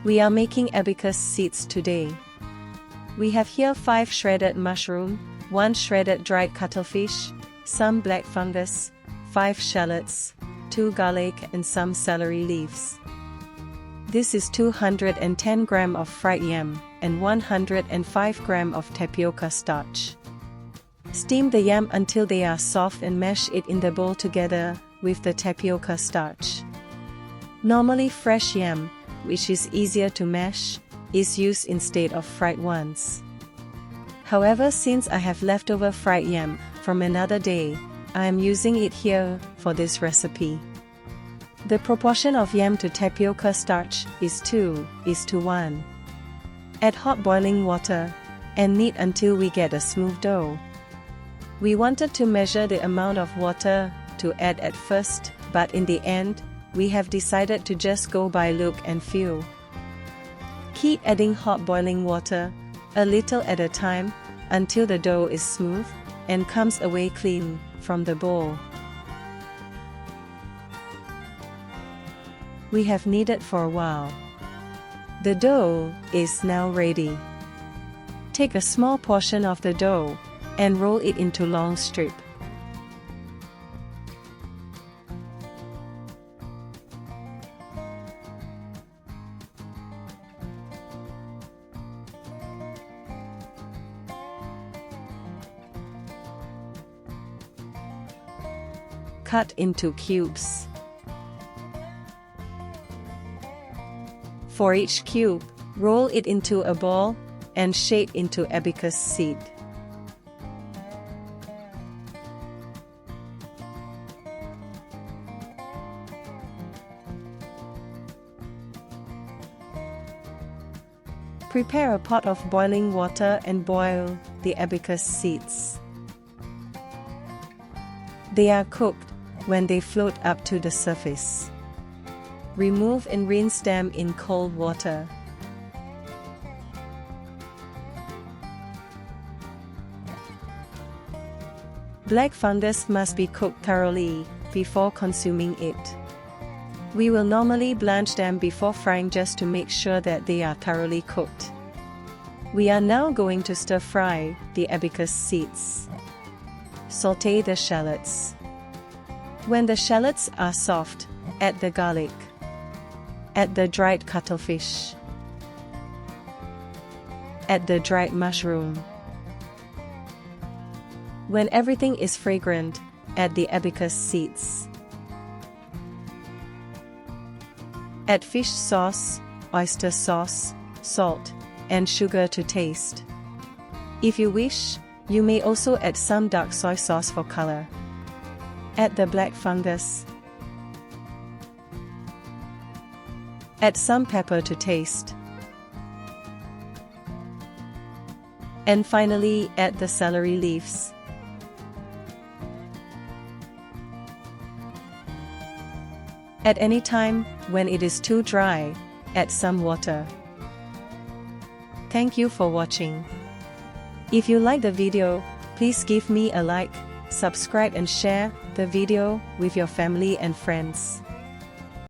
We are making abacus seeds today. We have here 5 shredded mushroom, 1 shredded dried cuttlefish, some black fungus, 5 shallots, 2 garlic and some celery leaves. This is 210 gram of fried yam and 105 gram of tapioca starch. Steam the yam until they are soft and mash it in the bowl together with the tapioca starch. Normally fresh yam, which is easier to mash, is used instead of fried ones. However, since I have leftover fried yam from another day, I am using it here for this recipe. The proportion of yam to tapioca starch is 2:1. Add hot boiling water and knead until we get a smooth dough. We wanted to measure the amount of water to add at first, but in the end, we have decided to just go by look and feel. Keep adding hot boiling water, a little at a time, until the dough is smooth and comes away clean from the bowl. We have kneaded for a while. The dough is now ready. Take a small portion of the dough and roll it into long strips. Cut into cubes. For each cube, roll it into a ball and shape into abacus seed. Prepare a pot of boiling water and boil the abacus seeds. They are cooked when they float up to the surface. Remove and rinse them in cold water. Black fungus must be cooked thoroughly before consuming it. We will normally blanch them before frying just to make sure that they are thoroughly cooked. We are now going to stir fry the abacus seeds. Saute the shallots. When the shallots are soft, add the garlic. Add the dried cuttlefish. Add the dried mushroom. When everything is fragrant, add the abacus seeds. Add fish sauce, oyster sauce, salt, and sugar to taste. If you wish, you may also add some dark soy sauce for color. Add the black fungus. Add some pepper to taste. And finally, add the celery leaves. At any time, when it is too dry, add some water. Thank you for watching. If you like the video, please give me a like, subscribe and share the video with your family and friends.